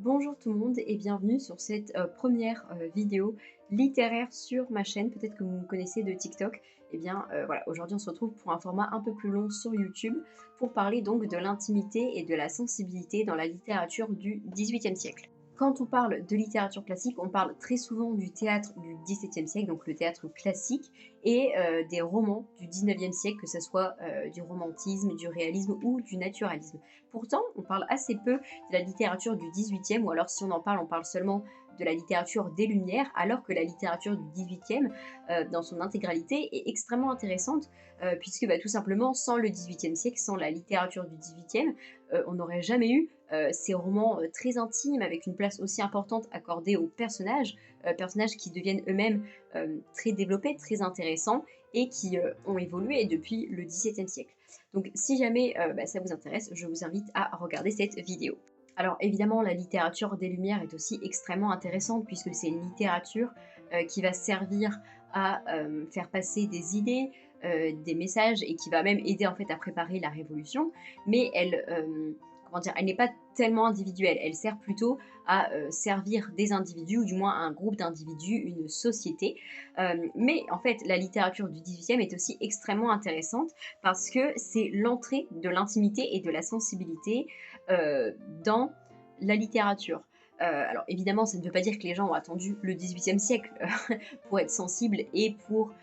Bonjour tout le monde et bienvenue sur cette première vidéo littéraire sur ma chaîne. Peut-être que vous me connaissez de TikTok. Voilà, aujourd'hui on se retrouve pour un format un peu plus long sur YouTube pour parler donc de l'intimité et de la sensibilité dans la littérature du XVIIIe siècle. Quand on parle de littérature classique, on parle très souvent du théâtre du XVIIe siècle, donc le théâtre classique, et des romans du XIXe siècle, que ce soit du romantisme, du réalisme ou du naturalisme. Pourtant, on parle assez peu de la littérature du XVIIIe, ou alors si on parle seulement de la littérature des Lumières, alors que la littérature du XVIIIe, dans son intégralité, est extrêmement intéressante, puisque tout simplement, sans le XVIIIe siècle, sans la littérature du XVIIIe, on n'aurait jamais eu ces romans très intimes, avec une place aussi importante accordée aux personnages qui deviennent eux-mêmes très développés, très intéressants, et qui ont évolué depuis le XVIIe siècle. Donc si jamais ça vous intéresse, je vous invite à regarder cette vidéo. Alors évidemment, la littérature des Lumières est aussi extrêmement intéressante puisque c'est une littérature qui va servir à faire passer des idées, des messages et qui va même aider en fait à préparer la Révolution. Mais elle n'est pas tellement individuelle. Elle sert plutôt à servir des individus ou du moins un groupe d'individus, une société. Mais en fait, la littérature du XVIIIe est aussi extrêmement intéressante parce que c'est l'entrée de l'intimité et de la sensibilité dans la littérature. Alors évidemment, ça ne veut pas dire que les gens ont attendu le XVIIIe siècle pour être sensibles et pour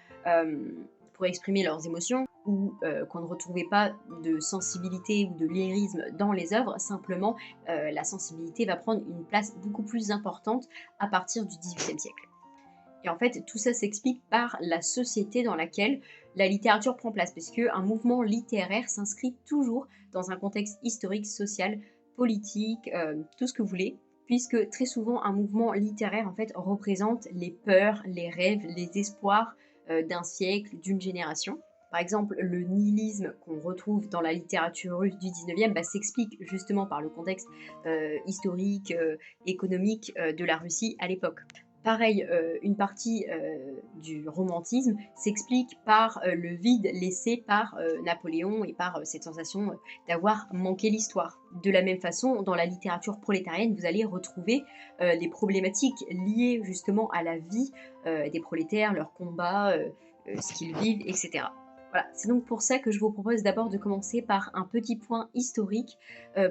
exprimer leurs émotions, ou qu'on ne retrouvait pas de sensibilité ou de lyrisme dans les œuvres. Simplement, la sensibilité va prendre une place beaucoup plus importante à partir du XVIIIe siècle. Et en fait, tout ça s'explique par la société dans laquelle la littérature prend place, parce qu'un mouvement littéraire s'inscrit toujours dans un contexte historique, social, politique, tout ce que vous voulez, puisque très souvent un mouvement littéraire en fait représente les peurs, les rêves, les espoirs d'un siècle, d'une génération. Par exemple, le nihilisme qu'on retrouve dans la littérature russe du 19e s'explique justement par le contexte historique, économique de la Russie à l'époque. Pareil, une partie du romantisme s'explique par le vide laissé par Napoléon et par cette sensation d'avoir manqué l'histoire. De la même façon, dans la littérature prolétarienne, vous allez retrouver les problématiques liées justement à la vie des prolétaires, leurs combats, ce qu'ils vivent, etc. Voilà, c'est donc pour ça que je vous propose d'abord de commencer par un petit point historique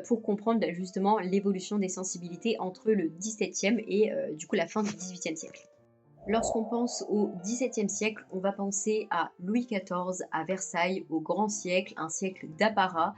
pour comprendre justement l'évolution des sensibilités entre le XVIIe et du coup la fin du XVIIIe siècle. Lorsqu'on pense au XVIIe siècle, on va penser à Louis XIV, à Versailles, au grand siècle, un siècle d'apparat.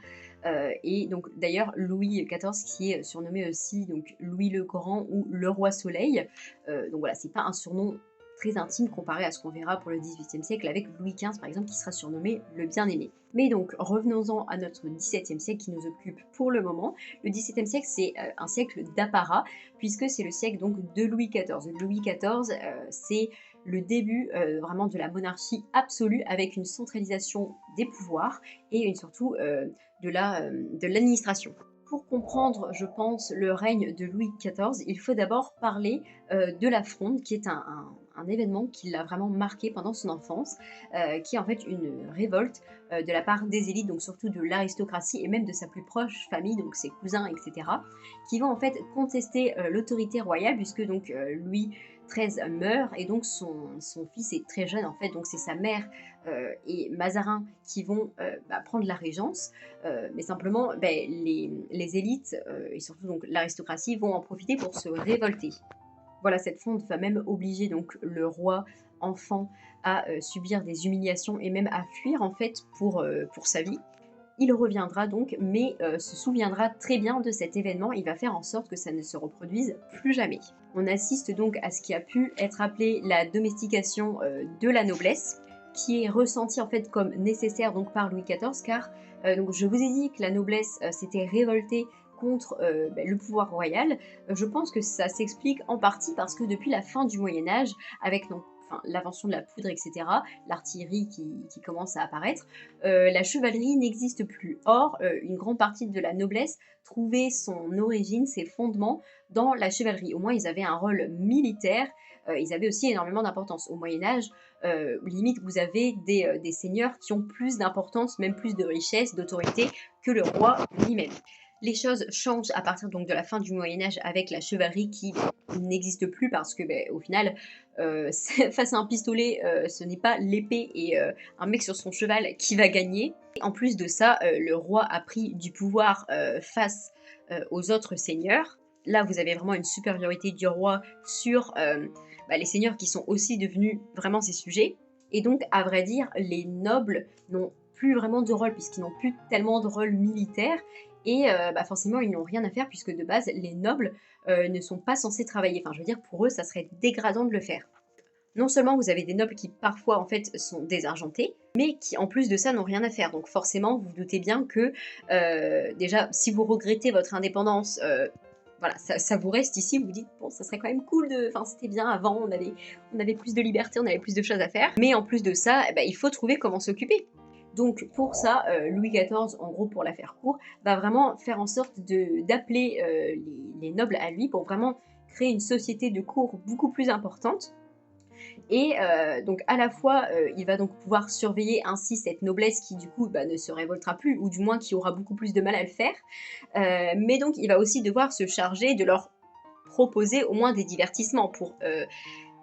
Et donc d'ailleurs Louis XIV qui est surnommé aussi donc Louis le Grand ou le Roi Soleil. Donc voilà, c'est pas un surnom très intime comparé à ce qu'on verra pour le XVIIIe siècle avec Louis XV par exemple qui sera surnommé le Bien-Aimé. Mais donc revenons-en à notre XVIIe siècle qui nous occupe pour le moment. Le XVIIe siècle c'est un siècle d'apparat puisque c'est le siècle donc de Louis XIV. Louis XIV c'est le début vraiment de la monarchie absolue avec une centralisation des pouvoirs et surtout de l'administration. Pour comprendre, je pense, le règne de Louis XIV, il faut d'abord parler de la Fronde, qui est un événement qui l'a vraiment marqué pendant son enfance, qui est en fait une révolte de la part des élites, donc surtout de l'aristocratie et même de sa plus proche famille, donc ses cousins, etc., qui vont en fait contester l'autorité royale, puisque donc Louis XIII meurt et donc son fils est très jeune en fait, donc c'est sa mère et Mazarin qui vont prendre la régence, mais simplement les élites et surtout donc l'aristocratie vont en profiter pour se révolter. Voilà, cette fronde va même obliger donc le roi enfant à subir des humiliations et même à fuir en fait pour sa vie. Il reviendra donc, mais se souviendra très bien de cet événement. Il va faire en sorte que ça ne se reproduise plus jamais. On assiste donc à ce qui a pu être appelé la domestication de la noblesse, qui est ressentie en fait comme nécessaire donc par Louis XIV, car donc je vous ai dit que la noblesse s'était révoltée contre le pouvoir royal. Je pense que ça s'explique en partie parce que depuis la fin du Moyen Âge, avec l'invention de la poudre, etc., l'artillerie qui commence à apparaître, la chevalerie n'existe plus. Or, une grande partie de la noblesse trouvait son origine, ses fondements dans la chevalerie. Au moins, ils avaient un rôle militaire, ils avaient aussi énormément d'importance. Au Moyen-Âge, limite, vous avez des seigneurs qui ont plus d'importance, même plus de richesse, d'autorité que le roi lui-même. Les choses changent à partir donc de la fin du Moyen Âge avec la chevalerie qui n'existe plus parce que, beh, au final, face à un pistolet, ce n'est pas l'épée et un mec sur son cheval qui va gagner. En plus de ça, le roi a pris du pouvoir, face, aux autres seigneurs. Là, vous avez vraiment une supériorité du roi sur, bah, les seigneurs qui sont aussi devenus vraiment ses sujets et donc à vrai dire, les nobles n'ont plus vraiment de rôle puisqu'ils n'ont plus tellement de rôle militaire et bah, forcément, ils n'ont rien à faire puisque de base, les nobles, ne sont pas censés travailler. Enfin, je veux dire, pour eux, ça serait dégradant de le faire. Non seulement vous avez des nobles qui parfois en fait sont désargentés, mais qui en plus de ça n'ont rien à faire. Donc forcément, vous vous doutez bien que déjà, si vous regrettez votre indépendance, voilà, ça vous reste ici, vous vous dites bon, ça serait quand même cool de, enfin c'était bien avant, on avait plus de liberté, on avait plus de choses à faire. Mais en plus de ça, eh ben, il faut trouver comment s'occuper. Donc pour ça, Louis XIV, en gros pour la faire court, va vraiment faire en sorte d'appeler les nobles à lui pour vraiment créer une société de cour beaucoup plus importante et donc à la fois, il va donc pouvoir surveiller ainsi cette noblesse qui du coup, bah, ne se révoltera plus ou du moins qui aura beaucoup plus de mal à le faire. Mais donc il va aussi devoir se charger de leur proposer au moins des divertissements pour,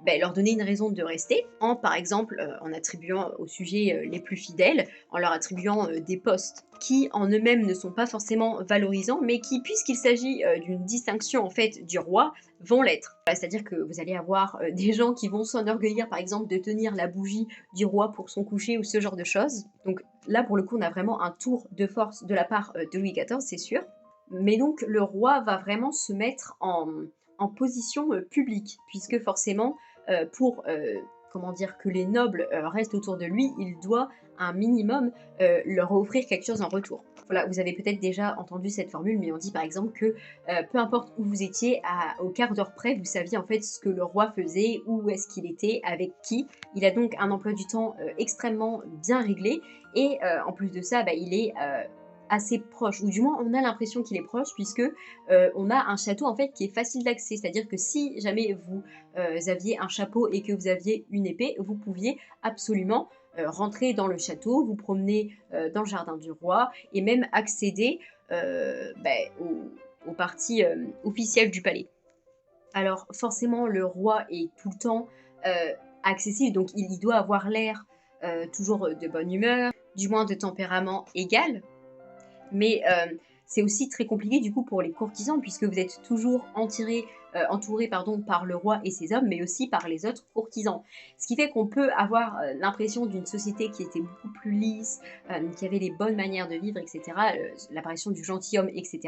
beh, leur donner une raison de rester, en par exemple, en attribuant aux sujets, les plus fidèles, en leur attribuant, des postes qui en eux-mêmes ne sont pas forcément valorisants, mais qui, puisqu'il s'agit, d'une distinction en fait du roi, vont l'être. C'est-à-dire que vous allez avoir, des gens qui vont s'enorgueillir par exemple de tenir la bougie du roi pour son coucher ou ce genre de choses. Donc là pour le coup on a vraiment un tour de force de la part, de Louis XIV, c'est sûr. Mais donc le roi va vraiment se mettre en position, publique, puisque forcément, pour, comment dire? Que les nobles, restent autour de lui, il doit un minimum, leur offrir quelque chose en retour. Voilà, vous avez peut-être déjà entendu cette formule, mais on dit par exemple que, peu importe où vous étiez, au quart d'heure près, vous saviez en fait ce que le roi faisait, où est-ce qu'il était, avec qui. Il a donc un emploi du temps, extrêmement bien réglé et en plus de ça, bah, il est, assez proche, ou du moins on a l'impression qu'il est proche puisque, on a un château en fait qui est facile d'accès. C'est-à-dire que si jamais vous, aviez un chapeau et que vous aviez une épée, vous pouviez absolument, rentrer dans le château, vous promener, dans le jardin du roi et même accéder, beh, aux parties, officielles du palais. Alors forcément le roi est tout le temps, accessible, donc il doit avoir l'air, toujours, de bonne humeur, du moins de tempérament égal. Mais c'est aussi très compliqué du coup pour les courtisans puisque vous êtes toujours entouré pardon, par le roi et ses hommes, mais aussi par les autres courtisans. Ce qui fait qu'on peut avoir l'impression d'une société qui était beaucoup plus lisse, qui avait les bonnes manières de vivre, etc. L'apparition du gentilhomme, etc.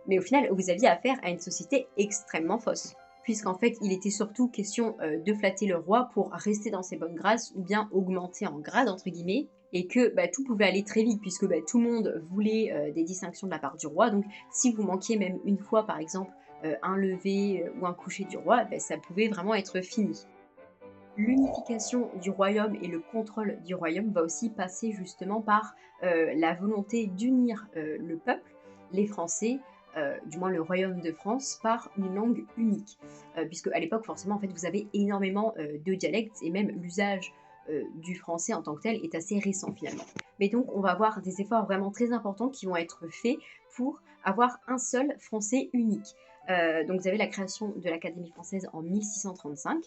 Mais au final, vous aviez affaire à une société extrêmement fausse. Puisqu'en fait, il était surtout question de flatter le roi pour rester dans ses bonnes grâces ou bien augmenter en grade, entre guillemets, et que bah, tout pouvait aller très vite puisque bah, tout le monde voulait des distinctions de la part du roi. Donc si vous manquiez même une fois par exemple un lever ou un coucher du roi, bah, ça pouvait vraiment être fini. L'unification du royaume et le contrôle du royaume va aussi passer justement par la volonté d'unir le peuple, les Français, du moins le royaume de France, par une langue unique. Puisque à l'époque, forcément, en fait, vous avez énormément de dialectes et même l'usage du français en tant que tel est assez récent finalement. Mais donc, on va avoir des efforts vraiment très importants qui vont être faits pour avoir un seul français unique. Donc, vous avez la création de l'Académie française en 1635,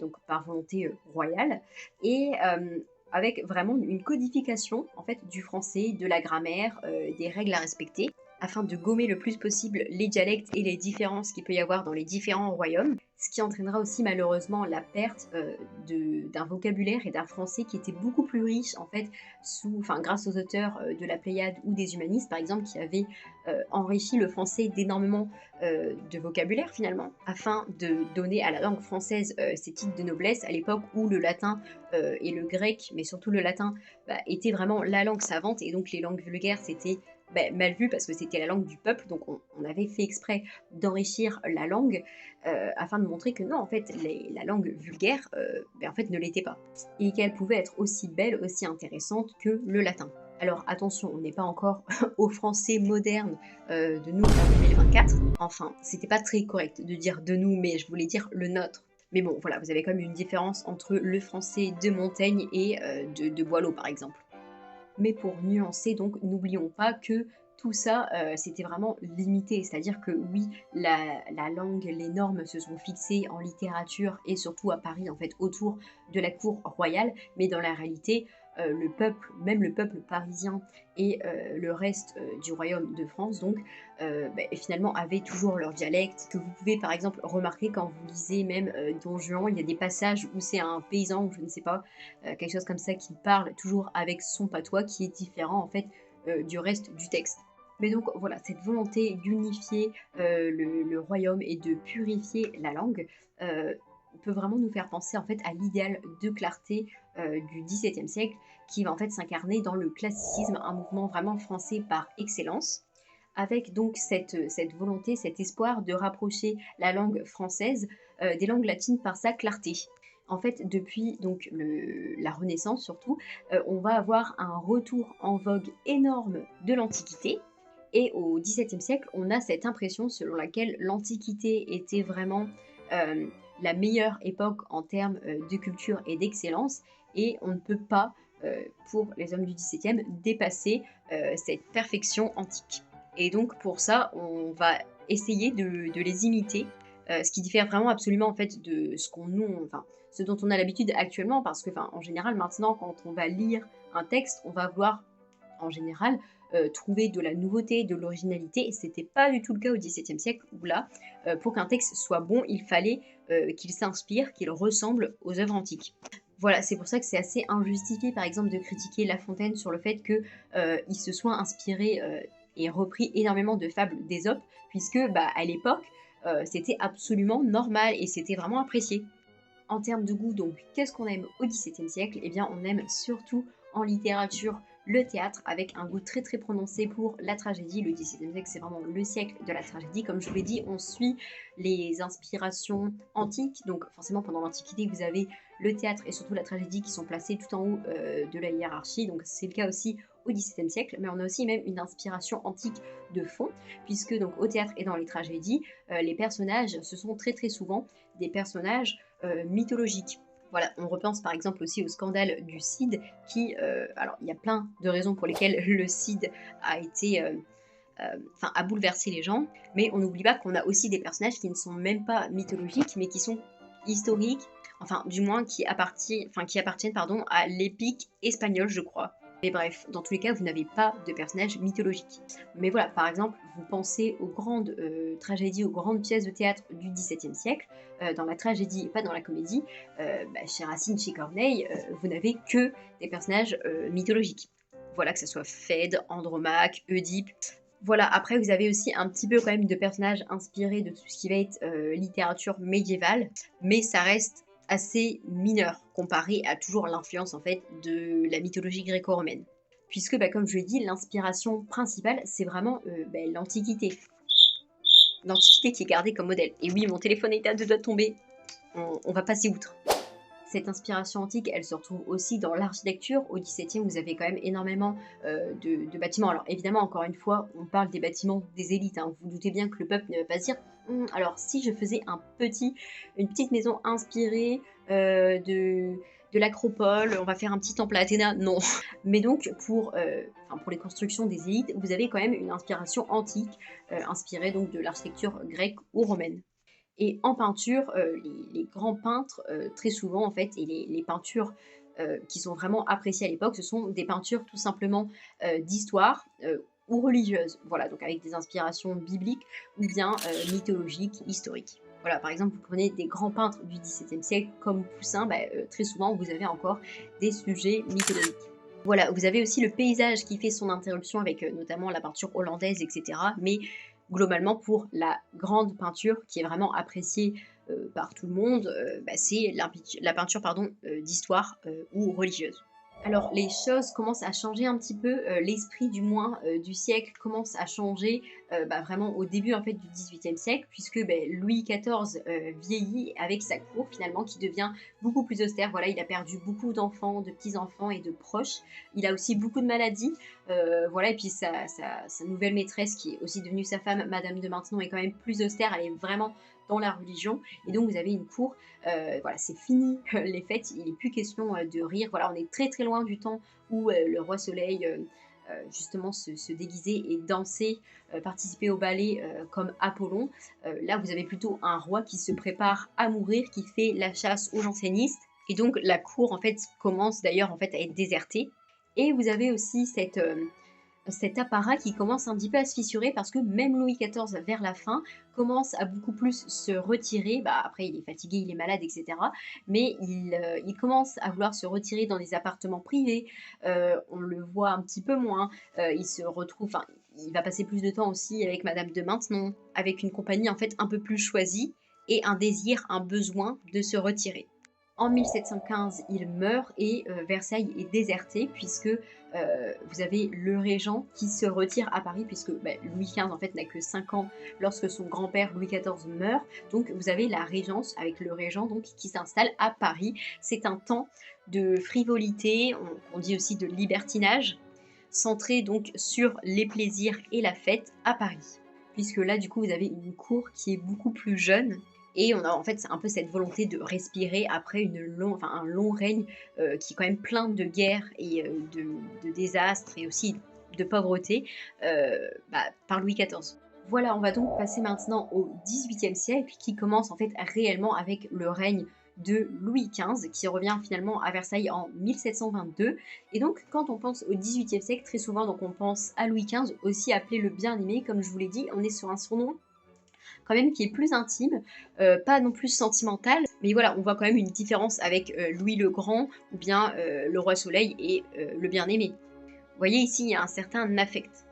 donc par volonté royale, et avec vraiment une codification en fait du français, de la grammaire, des règles à respecter, afin de gommer le plus possible les dialectes et les différences qu'il peut y avoir dans les différents royaumes, ce qui entraînera aussi malheureusement la perte d'un vocabulaire et d'un français qui était beaucoup plus riche en fait grâce aux auteurs de la Pléiade ou des humanistes par exemple qui avaient enrichi le français d'énormément de vocabulaire finalement, afin de donner à la langue française ses titres de noblesse à l'époque où le latin et le grec, mais surtout le latin, bah, étaient vraiment la langue savante et donc les langues vulgaires c'était bah, mal vu parce que c'était la langue du peuple, donc on avait fait exprès d'enrichir la langue afin de montrer que non, en fait, la langue vulgaire, ben, en fait, ne l'était pas. Et qu'elle pouvait être aussi belle, aussi intéressante que le latin. Alors attention, on n'est pas encore au français moderne de nous en 2024. Enfin, c'était pas très correct de dire de nous, mais je voulais dire le nôtre. Mais bon, voilà, vous avez quand même une différence entre le français de Montaigne et de Boileau, par exemple. Mais pour nuancer, donc, n'oublions pas que tout ça, c'était vraiment limité. C'est-à-dire que oui, la langue, les normes se sont fixées en littérature et surtout à Paris, en fait, autour de la cour royale, mais dans la réalité, le peuple, même le peuple parisien et le reste, du royaume de France donc, finalement avaient toujours leur dialecte, que vous pouvez par exemple remarquer quand vous lisez même, Don Juan, il y a des passages où c'est un paysan ou je ne sais pas, quelque chose comme ça qui parle toujours avec son patois qui est différent en fait, du reste du texte. Mais donc voilà, cette volonté d'unifier, le royaume et de purifier la langue, peut vraiment nous faire penser en fait à l'idéal de clarté, du XVIIe siècle qui va en fait s'incarner dans le classicisme, un mouvement vraiment français par excellence, avec donc cette volonté, cet espoir de rapprocher la langue française, des langues latines par sa clarté. En fait, depuis donc la Renaissance surtout, on va avoir un retour en vogue énorme de l'Antiquité et au XVIIe siècle, on a cette impression selon laquelle l'Antiquité était vraiment, la meilleure époque en termes, de culture et d'excellence et on ne peut pas, pour les hommes du XVIIe, dépasser, cette perfection antique. Et donc pour ça, on va essayer de les imiter, ce qui diffère vraiment absolument en fait de ce qu'on nous enfin, ce dont on a l'habitude actuellement parce que, enfin, en général maintenant quand on va lire un texte, on va voir en général, trouver de la nouveauté, de l'originalité et c'était pas du tout le cas au XVIIe siècle où là, pour qu'un texte soit bon, il fallait, qu'il s'inspire, qu'il ressemble aux œuvres antiques. Voilà, c'est pour ça que c'est assez injustifié, par exemple, de critiquer La Fontaine sur le fait que, il se soit inspiré, et repris énormément de fables d'Ésope puisque, bah, à l'époque, c'était absolument normal et c'était vraiment apprécié. En termes de goût, donc, qu'est-ce qu'on aime au XVIIe siècle? Eh bien, on aime surtout en littérature le théâtre, avec un goût très très prononcé pour la tragédie. Le XVIIe siècle, c'est vraiment le siècle de la tragédie. Comme je vous l'ai dit, on suit les inspirations antiques. Donc, forcément, pendant l'Antiquité, vous avez le théâtre et surtout la tragédie qui sont placés tout en haut de la hiérarchie. Donc, c'est le cas aussi au XVIIe siècle. Mais on a aussi même une inspiration antique de fond, puisque donc au théâtre et dans les tragédies, les personnages, ce sont très très souvent des personnages mythologiques. Voilà, on repense par exemple aussi au scandale du Cid qui, alors il y a plein de raisons pour lesquelles le Cid a été, enfin a bouleversé les gens, mais on n'oublie pas qu'on a aussi des personnages qui ne sont même pas mythologiques, mais qui sont historiques, enfin du moins qui appartiennent pardon, à l'épique espagnol, je crois. Mais bref, dans tous les cas, vous n'avez pas de personnages mythologiques. Mais voilà, par exemple, vous pensez aux grandes tragédies, aux grandes pièces de théâtre du XVIIe siècle, dans la tragédie et pas dans la comédie, chez Racine, chez Corneille, vous n'avez que des personnages mythologiques. Voilà, que ce soit Phèdre, Andromaque, Oedipe. Voilà, après vous avez aussi un petit peu quand même de personnages inspirés de tout ce qui va être littérature médiévale, mais ça reste assez mineur comparé à toujours l'influence en fait de la mythologie gréco-romaine. Puisque comme je l'ai dit, l'inspiration principale c'est vraiment l'Antiquité. L'Antiquité qui est gardée comme modèle. Et oui, mon téléphone est à deux doigts de tomber, on va passer outre. Cette inspiration antique, elle se retrouve aussi dans l'architecture. Au XVIIe, vous avez quand même énormément de bâtiments. Alors évidemment, encore une fois, on parle des bâtiments des élites. Hein. Vous, vous doutez bien que le peuple ne va pas se dire alors si je faisais une petite maison inspirée de l'acropole, on va faire un petit temple à Athéna. Non. Mais donc, pour les constructions des élites, vous avez quand même une inspiration antique, inspirée donc de l'architecture grecque ou romaine. Et en peinture, les grands peintres, très souvent en fait et les peintures, qui sont vraiment appréciées à l'époque, ce sont des peintures tout simplement, d'histoire, ou religieuses. Voilà, donc avec des inspirations bibliques ou bien, mythologiques, historiques. Voilà, par exemple, vous prenez des grands peintres du XVIIe siècle comme Poussin, très souvent vous avez encore des sujets mythologiques. Voilà, vous avez aussi le paysage qui fait son interruption avec, notamment la peinture hollandaise et cetera, mais globalement pour la grande peinture qui est vraiment appréciée, par tout le monde, c'est la peinture pardon, d'histoire, ou religieuse. Alors les choses commencent à changer un petit peu, l'esprit du moins, du siècle commence à changer, vraiment au début en fait du XVIIIe siècle puisque, Louis XIV, vieillit avec sa cour finalement qui devient beaucoup plus austère. Voilà, il a perdu beaucoup d'enfants, de petits-enfants et de proches. Il a aussi beaucoup de maladies, voilà et puis sa nouvelle maîtresse qui est aussi devenue sa femme, Madame de Maintenon est quand même plus austère, elle est vraiment dans la religion et donc vous avez une cour, voilà, c'est fini les fêtes, il n'est plus question de rire. Voilà, on est très très loin du temps où le roi Soleil justement se déguiser et danser, participer au ballet, comme Apollon. Là, vous avez plutôt un roi qui se prépare à mourir, qui fait la chasse aux jansénistes et donc la cour, en fait, commence d'ailleurs, en fait, à être désertée et vous avez aussi cet apparat qui commence un petit peu à se fissurer parce que même Louis XIV, vers la fin, commence à beaucoup plus se retirer. Bah, après, il est fatigué, il est malade, etc. Mais il commence à vouloir se retirer dans des appartements privés. On le voit un petit peu moins. Il se retrouve, enfin, il va passer plus de temps aussi avec Madame de Maintenon, avec une compagnie en fait un peu plus choisie et un désir, un besoin de se retirer. En 1715, il meurt et Versailles est déserté puisque vous avez le régent qui se retire à Paris puisque bah, Louis XV en fait n'a que 5 ans lorsque son grand-père Louis XIV meurt. Donc vous avez la régence avec le régent donc, qui s'installe à Paris. C'est un temps de frivolité, on dit aussi de libertinage, centré donc sur les plaisirs et la fête à Paris. Puisque là du coup vous avez une cour qui est beaucoup plus jeune et on a en fait un peu cette volonté de respirer après un long règne qui est quand même plein de guerres et de désastres et aussi de pauvreté par Louis XIV. Voilà, on va donc passer maintenant au XVIIIe siècle qui commence en fait réellement avec le règne de Louis XV qui revient finalement à Versailles en 1722. Et donc quand on pense au XVIIIe siècle, très souvent donc on pense à Louis XV, aussi appelé le bien-aimé, comme je vous l'ai dit, on est sur un surnom quand même qui est plus intime, pas non plus sentimental, mais voilà, on voit quand même une différence avec Louis le Grand ou bien le Roi Soleil et le Bien-Aimé. Vous voyez ici, il y a un certain affect.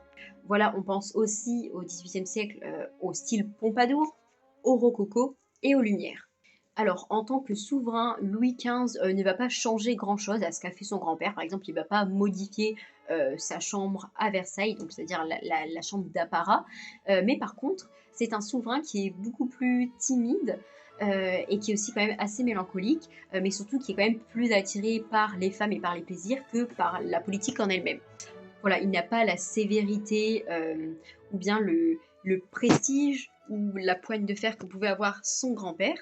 Voilà, on pense aussi au XVIIIe siècle au style Pompadour, au Rococo et aux Lumières. Alors, en tant que souverain, Louis XV ne va pas changer grand-chose à ce qu'a fait son grand-père. Par exemple, il ne va pas modifier sa chambre à Versailles, donc c'est-à-dire la chambre d'apparat. Mais par contre, c'est un souverain qui est beaucoup plus timide et qui est aussi quand même assez mélancolique, mais surtout qui est quand même plus attiré par les femmes et par les plaisirs que par la politique en elle-même. Voilà, il n'a pas la sévérité ou bien le prestige ou la poigne de fer que pouvait avoir son grand-père.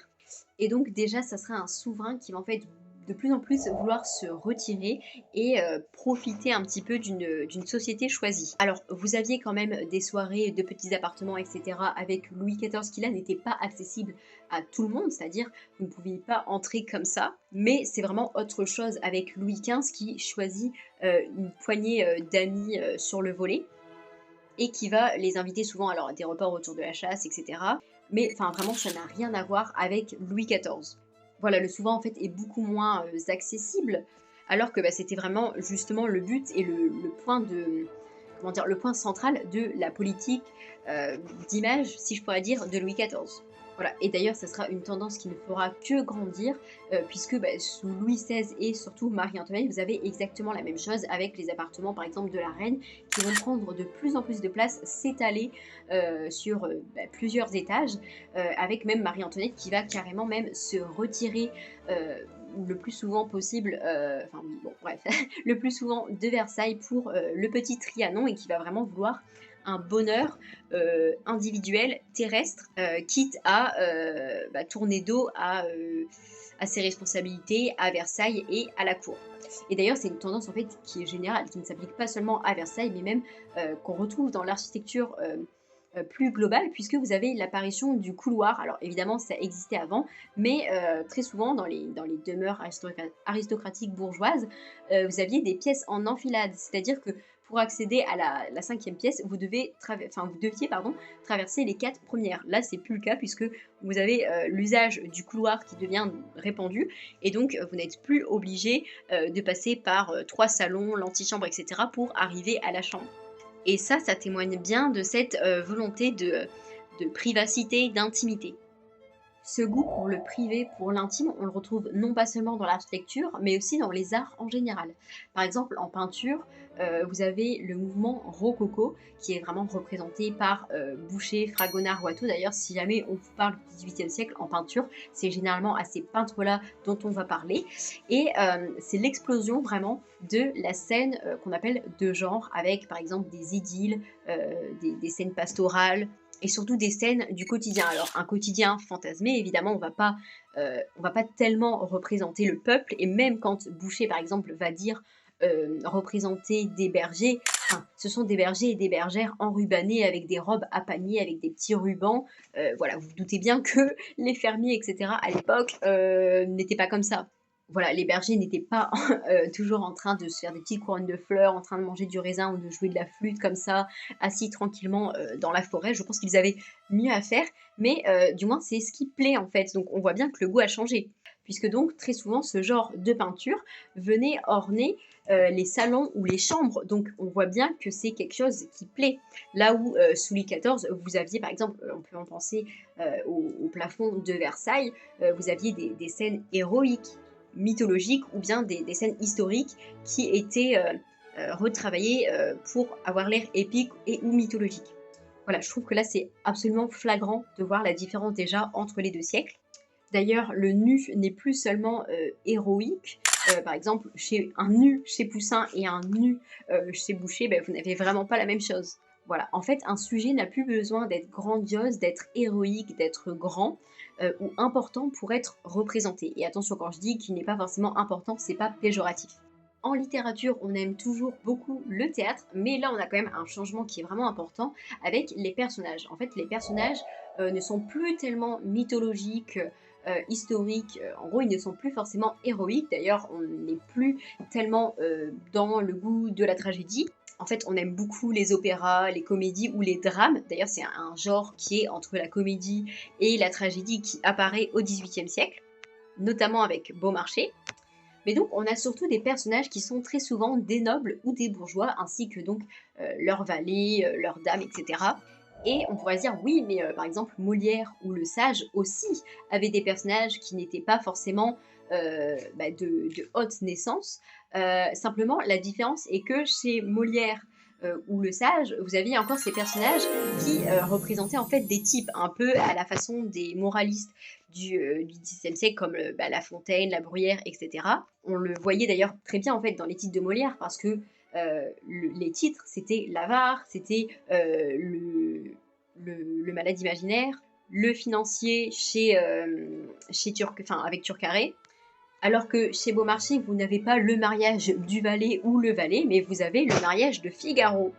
Et donc déjà, ça serait un souverain qui va en fait de plus en plus vouloir se retirer et profiter un petit peu d'une société choisie. Alors, vous aviez quand même des soirées de petits appartements, etc. avec Louis XIV qui là n'était pas accessible à tout le monde, c'est-à-dire vous ne pouviez pas entrer comme ça, mais c'est vraiment autre chose avec Louis XV qui choisit une poignée d'amis sur le volet et qui va les inviter souvent alors, à des repas autour de la chasse, etc. Mais enfin vraiment, ça n'a rien à voir avec Louis XIV. Voilà, le souvent en fait est beaucoup moins accessible, alors que bah, c'était vraiment justement le but et le point de comment dire, le point central de la politique d'image, si je pourrais dire, de Louis XIV. Voilà. Et d'ailleurs, ça sera une tendance qui ne fera que grandir, puisque bah, sous Louis XVI et surtout Marie-Antoinette, vous avez exactement la même chose avec les appartements, par exemple, de la reine, qui vont prendre de plus en plus de place, s'étaler sur plusieurs étages, avec même Marie-Antoinette qui va carrément même se retirer le plus souvent possible, enfin bon, bref, le plus souvent de Versailles pour le petit Trianon et qui va vraiment vouloir un bonheur individuel, terrestre, quitte à tourner dos à ses responsabilités, à Versailles et à la cour. Et d'ailleurs, c'est une tendance en fait qui est générale, qui ne s'applique pas seulement à Versailles, mais même qu'on retrouve dans l'architecture plus globale, puisque vous avez l'apparition du couloir. Alors évidemment, ça existait avant, mais très souvent dans les demeures aristocratiques bourgeoises, vous aviez des pièces en enfilade, c'est-à-dire que pour accéder à la cinquième pièce, vous deviez traverser les 4 premières. Là, c'est plus le cas puisque vous avez l'usage du couloir qui devient répandu et donc vous n'êtes plus obligé de passer par 3 salons, l'antichambre, etc. pour arriver à la chambre. Et ça témoigne bien de cette volonté de privacité, d'intimité. Ce goût pour le privé, pour l'intime, on le retrouve non pas seulement dans l'architecture, mais aussi dans les arts en général. Par exemple, en peinture, vous avez le mouvement rococo, qui est vraiment représenté par Boucher, Fragonard, Watteau. D'ailleurs, si jamais on vous parle du XVIIIe siècle en peinture, c'est généralement à ces peintres-là dont on va parler. Et c'est l'explosion vraiment de la scène qu'on appelle de genre, avec par exemple des idylles, des scènes pastorales, et surtout des scènes du quotidien. Alors un quotidien fantasmé, évidemment, on va pas tellement représenter le peuple, et même quand Boucher, par exemple, va dire représenter des bergers. Enfin, ce sont des bergers et des bergères enrubannés avec des robes à panier, avec des petits rubans. Voilà, vous vous doutez bien que les fermiers et cetera à l'époque, n'étaient pas comme ça. Voilà, les bergers n'étaient pas toujours en train de se faire des petites couronnes de fleurs, en train de manger du raisin ou de jouer de la flûte comme ça, assis tranquillement, dans la forêt. Je pense qu'ils avaient mieux à faire, mais du moins c'est ce qui plaît en fait. Donc on voit bien que le goût a changé. Puisque donc très souvent ce genre de peinture venait orner les salons ou les chambres. Donc on voit bien que c'est quelque chose qui plaît. Là où sous Louis XIV, vous aviez par exemple, on peut en penser au plafond de Versailles, vous aviez des scènes héroïques, mythologiques ou bien des scènes historiques qui étaient retravaillées pour avoir l'air épique et ou mythologique. Voilà, je trouve que là c'est absolument flagrant de voir la différence déjà entre les deux siècles. D'ailleurs, le nu n'est plus seulement héroïque. Par exemple, un nu chez Poussin et un nu chez Boucher, ben, vous n'avez vraiment pas la même chose. Voilà, en fait, un sujet n'a plus besoin d'être grandiose, d'être héroïque, d'être grand ou important pour être représenté. Et attention, quand je dis qu'il n'est pas forcément important, c'est pas péjoratif. En littérature, on aime toujours beaucoup le théâtre, mais là, on a quand même un changement qui est vraiment important avec les personnages. En fait, les personnages ne sont plus tellement mythologiques, historiques. En gros, ils ne sont plus forcément héroïques. D'ailleurs, on n'est plus tellement dans le goût de la tragédie. En fait, on aime beaucoup les opéras, les comédies ou les drames. D'ailleurs, c'est un genre qui est entre la comédie et la tragédie qui apparaît au XVIIIe siècle, notamment avec Beaumarchais. Mais donc, on a surtout des personnages qui sont très souvent des nobles ou des bourgeois, ainsi que donc leurs valets, leurs dames, etc. Et on pourrait se dire, oui, mais par exemple, Molière ou Le Sage aussi avaient des personnages qui n'étaient pas forcément de haute naissance. Simplement, la différence est que chez Molière ou Le Sage, vous aviez encore ces personnages qui représentaient en fait des types, un peu à la façon des moralistes du XVIIe siècle, comme La Fontaine, La Bruyère, etc. On le voyait d'ailleurs très bien en fait dans les titres de Molière, parce que les titres, c'était l'avare, c'était le malade imaginaire, le financier avec Turcaret. Alors que chez Beaumarchais, vous n'avez pas le mariage du valet ou le valet, mais vous avez le mariage de Figaro.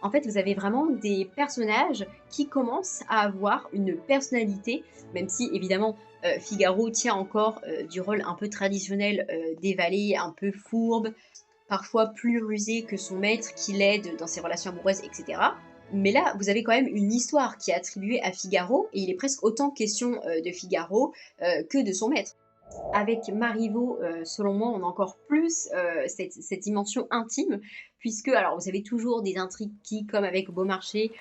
En fait, vous avez vraiment des personnages qui commencent à avoir une personnalité, même si évidemment Figaro tient encore du rôle un peu traditionnel des valets, un peu fourbe, parfois plus rusé que son maître qui l'aide dans ses relations amoureuses, etc. Mais là, vous avez quand même une histoire qui est attribuée à Figaro, et il est presque autant question de Figaro que de son maître. Avec Marivaux, selon moi, on a encore plus cette dimension intime, puisque, alors, vous avez toujours des intrigues qui, comme avec Beaumarchais,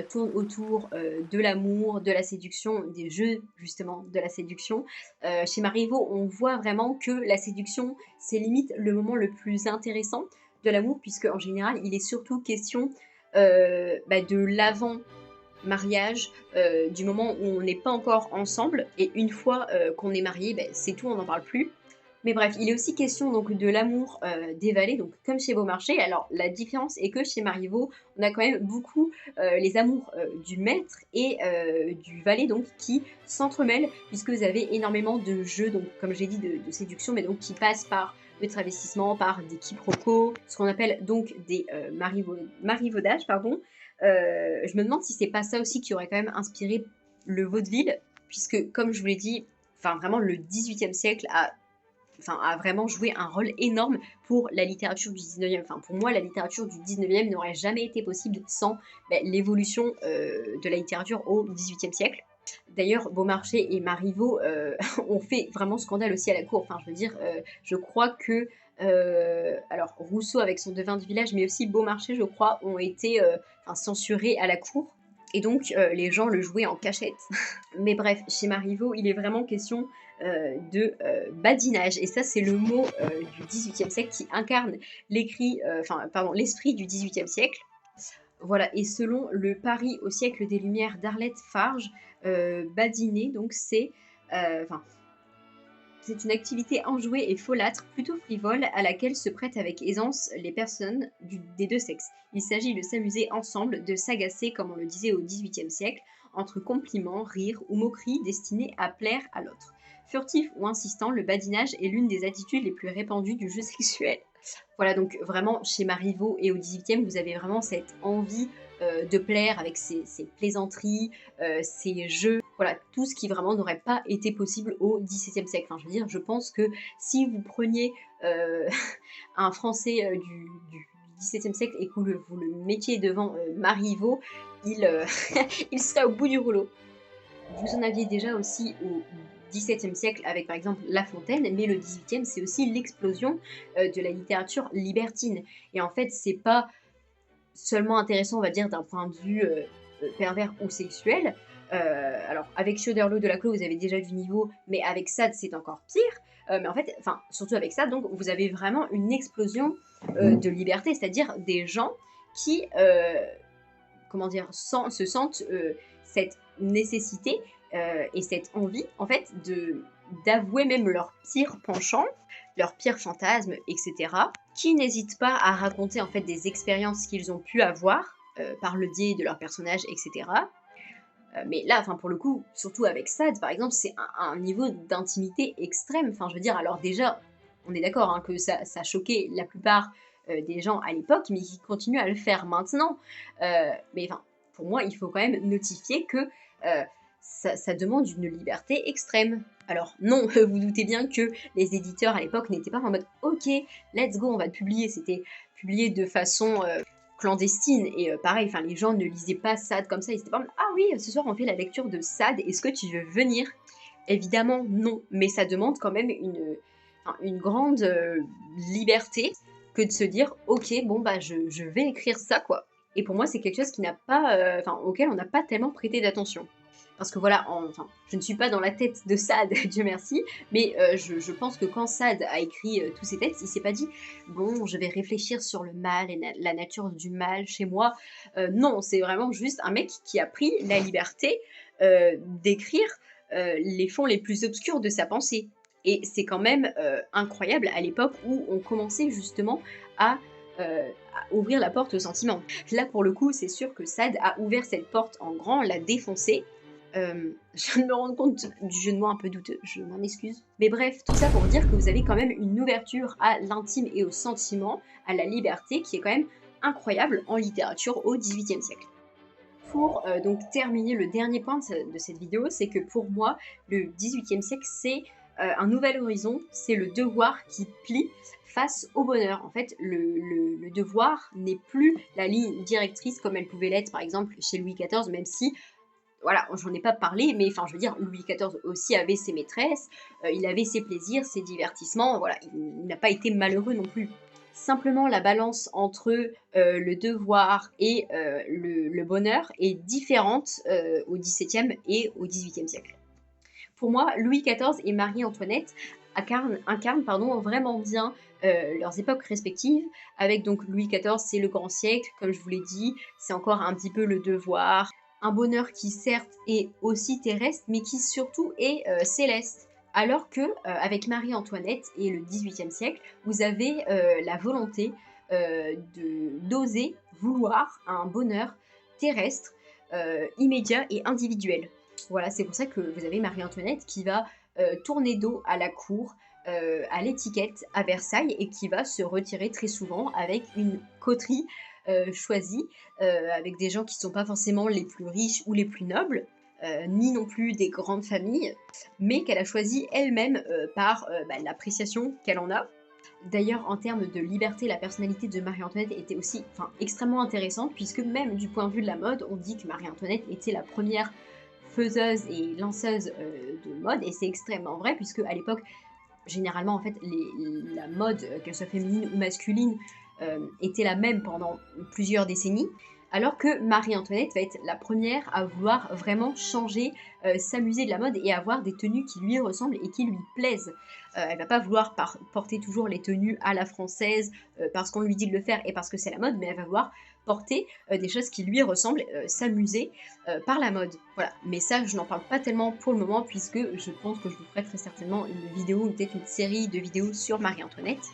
tournent autour de l'amour, de la séduction, des jeux, justement, de la séduction. Chez Marivaux, on voit vraiment que la séduction, c'est limite le moment le plus intéressant de l'amour, puisque, en général, il est surtout question de l'avant mariage, du moment où on n'est pas encore ensemble, et une fois qu'on est marié, c'est tout, on n'en parle plus. Mais bref, il est aussi question donc de l'amour des valets, donc comme chez Beaumarchais. Alors la différence est que chez Marivaux, on a quand même beaucoup les amours du maître et du valet, donc qui s'entremêlent, puisque vous avez énormément de jeux, donc comme j'ai dit, de séduction, mais donc qui passent par le travestissement, par des quiproquos, ce qu'on appelle donc des marivaudages, pardon. Je me demande si c'est pas ça aussi qui aurait quand même inspiré le vaudeville, puisque comme je vous l'ai dit, enfin vraiment le XVIIIe siècle a vraiment joué un rôle énorme pour la littérature du 19e. Enfin, pour moi, la littérature du 19e n'aurait jamais été possible sans l'évolution de la littérature au 18e siècle. D'ailleurs, Beaumarchais et Marivaux ont fait vraiment scandale aussi à la cour. Enfin, je veux dire, je crois que alors Rousseau avec son Devin du village, mais aussi Beaumarchais, je crois, ont été censurés à la cour. Et donc, les gens le jouaient en cachette. Mais bref, chez Marivaux, il est vraiment question de badinage. Et ça, c'est le mot du XVIIIe siècle qui incarne l'esprit du XVIIIe siècle. Voilà, et selon le Paris au siècle des Lumières d'Arlette Farge, badiner, donc c'est une activité enjouée et folâtre, plutôt frivole, à laquelle se prêtent avec aisance les personnes des deux sexes. Il s'agit de s'amuser ensemble, de s'agacer, comme on le disait au XVIIIe siècle, entre compliments, rires ou moqueries destinées à plaire à l'autre. Furtif ou insistant, le badinage est l'une des attitudes les plus répandues du jeu sexuel. Voilà, donc vraiment, chez Marivaux et au 18e, vous avez vraiment cette envie de plaire avec ces plaisanteries, ces jeux, voilà, tout ce qui vraiment n'aurait pas été possible au XVIIe siècle. Enfin, je veux dire, je pense que si vous preniez un Français du XVIIe siècle et que vous le mettiez devant Marivaux, il, il serait au bout du rouleau. Vous en aviez déjà aussi au XVIIe siècle avec par exemple La Fontaine, mais le XVIIIe c'est aussi l'explosion de la littérature libertine. Et en fait, c'est pas seulement intéressant, on va dire, d'un point de vue pervers ou sexuel. Alors, avec Choderlos de Laclos, vous avez déjà du niveau, mais avec Sade, c'est encore pire. Mais en fait, enfin, surtout avec ça, donc, vous avez vraiment une explosion de liberté, c'est-à-dire des gens qui, comment dire, se sentent cette nécessité et cette envie, en fait, d'avouer même leurs pires penchants, leurs pires fantasmes, etc., qui n'hésitent pas à raconter en fait des expériences qu'ils ont pu avoir par le biais de leurs personnages, etc. Mais là, enfin pour le coup, surtout avec Sade, par exemple, c'est un niveau d'intimité extrême. Enfin, je veux dire, alors déjà, on est d'accord hein, que ça choquait la plupart des gens à l'époque, mais qui continuent à le faire maintenant. Mais enfin, pour moi, il faut quand même notifier que ça demande une liberté extrême. Alors non, vous doutez bien que les éditeurs à l'époque n'étaient pas en mode « Ok, let's go, on va le publier ». C'était publié de façon clandestine et pareil, enfin les gens ne lisaient pas Sade comme ça, ils étaient pas en mode « Ah oui, ce soir on fait la lecture de Sade, est-ce que tu veux venir ?» Évidemment non, mais ça demande quand même une grande liberté que de se dire « Ok, bon bah je vais écrire ça quoi ». Et pour moi c'est quelque chose qui n'a pas, auquel on n'a pas tellement prêté d'attention. Parce que voilà, enfin, je ne suis pas dans la tête de Sade, Dieu merci, mais je pense que quand Sade a écrit tous ses textes, il s'est pas dit « Bon, je vais réfléchir sur le mal et la nature du mal chez moi ». Non, c'est vraiment juste un mec qui a pris la liberté d'écrire les fonds les plus obscurs de sa pensée. Et c'est quand même incroyable à l'époque où on commençait justement à ouvrir la porte aux sentiments. Là, pour le coup, c'est sûr que Sade a ouvert cette porte en grand, l'a défoncée. Je viens de me rendre compte du jeu de mots un peu douteux, je m'en excuse. Mais bref, tout ça pour dire que vous avez quand même une ouverture à l'intime et au sentiment, à la liberté, qui est quand même incroyable en littérature au XVIIIe siècle. Pour donc terminer le dernier point de cette vidéo, c'est que pour moi, le XVIIIe siècle, c'est un nouvel horizon, c'est le devoir qui plie face au bonheur. En fait, le devoir n'est plus la ligne directrice comme elle pouvait l'être par exemple chez Louis XIV, même si voilà, j'en ai pas parlé, mais enfin, je veux dire, Louis XIV aussi avait ses maîtresses, il avait ses plaisirs, ses divertissements, voilà, il n'a pas été malheureux non plus. Simplement, la balance entre le devoir et le bonheur est différente au XVIIe et au XVIIIe siècle. Pour moi, Louis XIV et Marie-Antoinette incarnent vraiment bien leurs époques respectives, avec donc Louis XIV, c'est le grand siècle, comme je vous l'ai dit, c'est encore un petit peu le devoir, un bonheur qui certes est aussi terrestre, mais qui surtout est céleste. Alors que avec Marie-Antoinette et le XVIIIe siècle, vous avez la volonté d'oser vouloir un bonheur terrestre, immédiat et individuel. Voilà, c'est pour ça que vous avez Marie-Antoinette qui va tourner dos à la cour, à l'étiquette à Versailles et qui va se retirer très souvent avec une coterie choisie, avec des gens qui ne sont pas forcément les plus riches ou les plus nobles, ni non plus des grandes familles, mais qu'elle a choisi elle-même par l'appréciation qu'elle en a. D'ailleurs, en termes de liberté, la personnalité de Marie-Antoinette était aussi extrêmement intéressante, puisque même du point de vue de la mode, on dit que Marie-Antoinette était la première faiseuse et lanceuse de mode, et c'est extrêmement vrai, puisque à l'époque, généralement, en fait, la mode, qu'elle soit féminine ou masculine, était la même pendant plusieurs décennies, alors que Marie-Antoinette va être la première à vouloir vraiment changer, s'amuser de la mode et avoir des tenues qui lui ressemblent et qui lui plaisent. Elle va pas vouloir porter toujours les tenues à la française parce qu'on lui dit de le faire et parce que c'est la mode, mais elle va vouloir porter des choses qui lui ressemblent, s'amuser par la mode. Voilà, mais ça je n'en parle pas tellement pour le moment puisque je pense que je vous ferai très certainement une vidéo ou peut-être une série de vidéos sur Marie-Antoinette.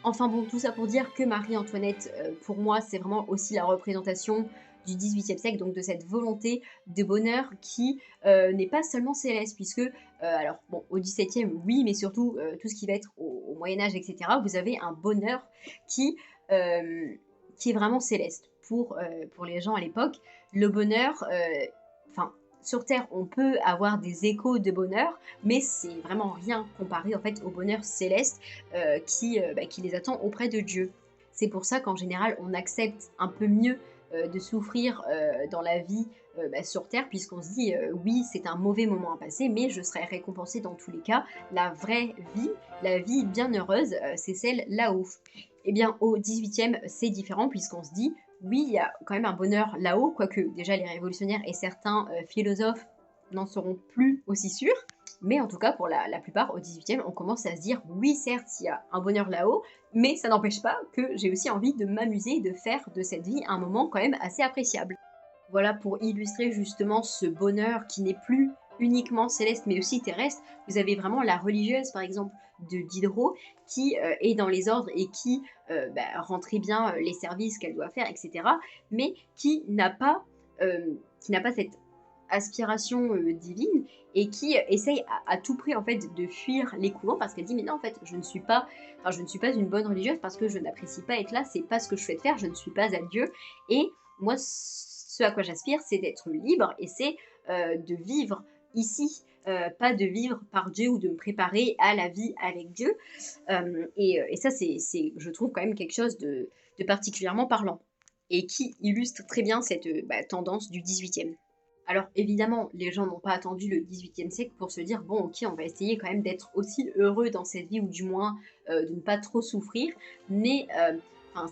Enfin bon, tout ça pour dire que Marie-Antoinette, pour moi, c'est vraiment aussi la représentation du XVIIIe siècle, donc de cette volonté de bonheur qui n'est pas seulement céleste, puisque, alors bon, au XVIIe, oui, mais surtout tout ce qui va être au Moyen-Âge, etc., vous avez un bonheur qui, euh, qui est vraiment céleste. Pour les gens à l'époque, le bonheur, enfin, sur Terre, on peut avoir des échos de bonheur, mais c'est vraiment rien comparé en fait au bonheur céleste qui les attend auprès de Dieu. C'est pour ça qu'en général, on accepte un peu mieux de souffrir dans la vie sur Terre, puisqu'on se dit oui, c'est un mauvais moment à passer, mais je serai récompensé dans tous les cas. La vraie vie, la vie bien heureuse, c'est celle là-haut. Eh bien, au 18e, c'est différent, puisqu'on se dit oui, il y a quand même un bonheur là-haut, quoique déjà les révolutionnaires et certains philosophes n'en seront plus aussi sûrs. Mais en tout cas, pour la plupart, au 18e, on commence à se dire oui, certes, il y a un bonheur là-haut, mais ça n'empêche pas que j'ai aussi envie de m'amuser et de faire de cette vie un moment quand même assez appréciable. Voilà pour illustrer justement ce bonheur qui n'est plus uniquement céleste mais aussi terrestre. Vous avez vraiment la religieuse par exemple de Diderot qui est dans les ordres et qui rend très bien les services qu'elle doit faire, etc. Mais qui n'a pas cette aspiration divine et qui essaye à tout prix en fait de fuir les couvents parce qu'elle dit mais non en fait je ne suis pas une bonne religieuse parce que je n'apprécie pas être là, c'est pas ce que je souhaite faire, je ne suis pas à Dieu et moi ce à quoi j'aspire c'est d'être libre et c'est de vivre ici, pas de vivre par Dieu ou de me préparer à la vie avec Dieu et ça c'est je trouve quand même quelque chose de particulièrement parlant et qui illustre très bien cette tendance du 18e. Alors évidemment, les gens n'ont pas attendu le XVIIIe siècle pour se dire bon ok, on va essayer quand même d'être aussi heureux dans cette vie ou du moins de ne pas trop souffrir, mais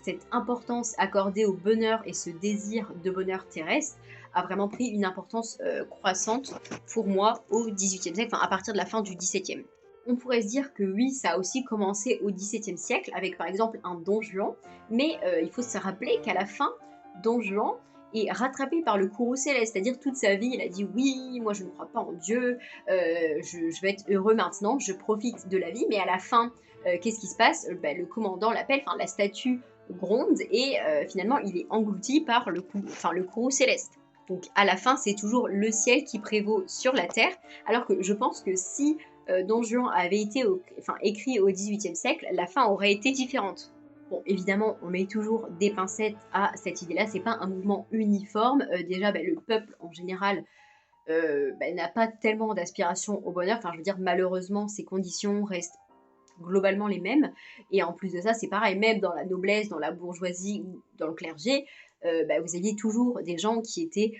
cette importance accordée au bonheur et ce désir de bonheur terrestre a vraiment pris une importance croissante pour moi au XVIIIe siècle, enfin à partir de la fin du XVIIe. On pourrait se dire que oui, ça a aussi commencé au XVIIe siècle avec par exemple un Don Juan, mais il faut se rappeler qu'à la fin, Don Juan et rattrapé par le courroux céleste, c'est-à-dire toute sa vie, il a dit oui, moi je ne crois pas en Dieu, je vais être heureux maintenant, je profite de la vie, mais à la fin, qu'est-ce qui se passe le commandant l'appelle, enfin la statue gronde et finalement il est englouti par le courroux céleste. Donc à la fin, c'est toujours le ciel qui prévaut sur la terre, alors que je pense que si Don Juan avait été écrit au XVIIIe siècle, la fin aurait été différente. Bon, évidemment, on met toujours des pincettes à cette idée-là, c'est pas un mouvement uniforme. Déjà, le peuple en général n'a pas tellement d'aspiration au bonheur. Enfin, je veux dire, malheureusement, ses conditions restent globalement les mêmes. Et en plus de ça, c'est pareil, même dans la noblesse, dans la bourgeoisie ou dans le clergé, vous aviez toujours des gens qui étaient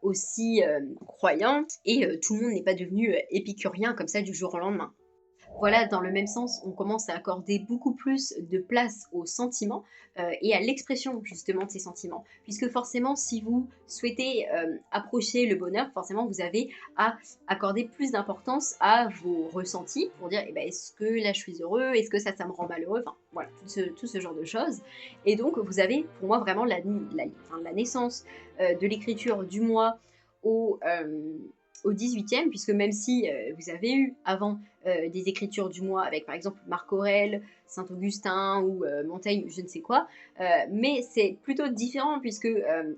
aussi croyants et tout le monde n'est pas devenu épicurien comme ça du jour au lendemain. Voilà, dans le même sens, on commence à accorder beaucoup plus de place aux sentiments et à l'expression justement de ces sentiments. Puisque forcément, si vous souhaitez approcher le bonheur, forcément, vous avez à accorder plus d'importance à vos ressentis pour dire, est-ce que là je suis heureux, est-ce que ça me rend malheureux, enfin voilà, tout ce genre de choses. Et donc, vous avez pour moi vraiment la naissance de l'écriture du moi au... au 18e, puisque même si vous avez eu avant des écritures du mois avec par exemple Marc Aurèle, Saint-Augustin ou Montaigne, je ne sais quoi, mais c'est plutôt différent puisque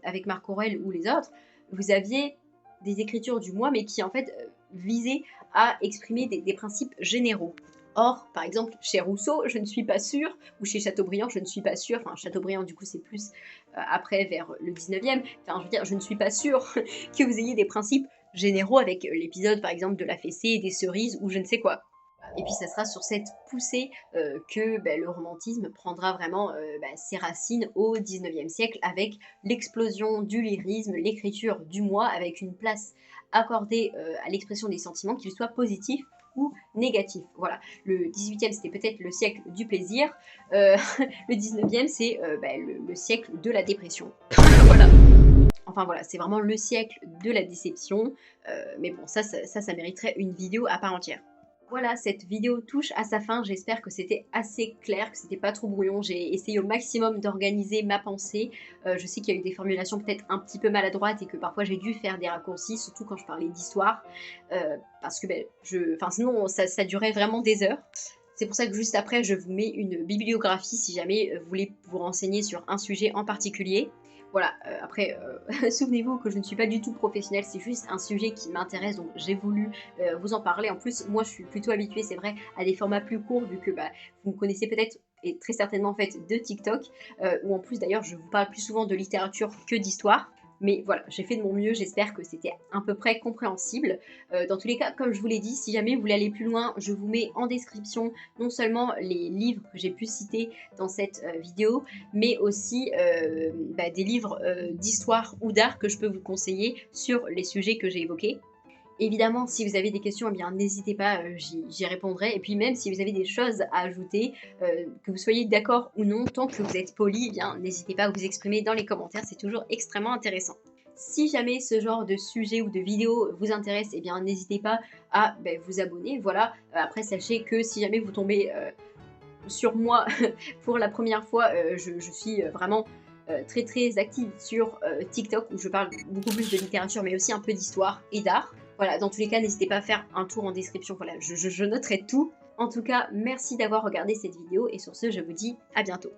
avec Marc Aurèle ou les autres, vous aviez des écritures du mois mais qui en fait visaient à exprimer des principes généraux. Or, par exemple, chez Rousseau, je ne suis pas sûre, ou chez Chateaubriand, je ne suis pas sûre, enfin Chateaubriand du coup c'est plus après vers le 19e, enfin je veux dire, je ne suis pas sûre que vous ayez des principes généraux avec l'épisode par exemple de la fessée et des cerises ou je ne sais quoi. Et puis ça sera sur cette poussée que le romantisme prendra vraiment ses racines au 19e siècle avec l'explosion du lyrisme, l'écriture du moi avec une place accordée à l'expression des sentiments, qu'ils soient positifs ou négatifs. Voilà, le 18e c'était peut-être le siècle du plaisir, le 19e c'est le siècle de la dépression. Voilà. Enfin voilà, c'est vraiment le siècle de la déception, mais bon, ça mériterait une vidéo à part entière. Voilà, cette vidéo touche à sa fin, j'espère que c'était assez clair, que c'était pas trop brouillon, j'ai essayé au maximum d'organiser ma pensée, je sais qu'il y a eu des formulations peut-être un petit peu maladroites et que parfois j'ai dû faire des raccourcis, surtout quand je parlais d'histoire, parce que sinon ça durait vraiment des heures. C'est pour ça que juste après, je vous mets une bibliographie si jamais vous voulez vous renseigner sur un sujet en particulier. Voilà, après, souvenez-vous que je ne suis pas du tout professionnelle, c'est juste un sujet qui m'intéresse, donc j'ai voulu vous en parler. En plus, moi, je suis plutôt habituée, c'est vrai, à des formats plus courts, vu que bah, vous me connaissez peut-être et très certainement en fait de TikTok, où en plus d'ailleurs je vous parle plus souvent de littérature que d'histoire. Mais voilà, j'ai fait de mon mieux, j'espère que c'était à peu près compréhensible. Dans tous les cas, comme je vous l'ai dit, si jamais vous voulez aller plus loin, je vous mets en description non seulement les livres que j'ai pu citer dans cette vidéo, mais aussi bah, des livres d'histoire ou d'art que je peux vous conseiller sur les sujets que j'ai évoqués. Évidemment, si vous avez des questions, eh bien n'hésitez pas, j'y répondrai. Et puis même si vous avez des choses à ajouter, que vous soyez d'accord ou non, tant que vous êtes poli, eh bien n'hésitez pas à vous exprimer dans les commentaires, c'est toujours extrêmement intéressant. Si jamais ce genre de sujet ou de vidéo vous intéresse, eh bien n'hésitez pas à vous abonner. Voilà. Après, sachez que si jamais vous tombez sur moi pour la première fois, je suis vraiment très très active sur TikTok où je parle beaucoup plus de littérature mais aussi un peu d'histoire et d'art. Voilà, dans tous les cas, n'hésitez pas à faire un tour en description, voilà, je noterai tout. En tout cas, merci d'avoir regardé cette vidéo et sur ce, je vous dis à bientôt.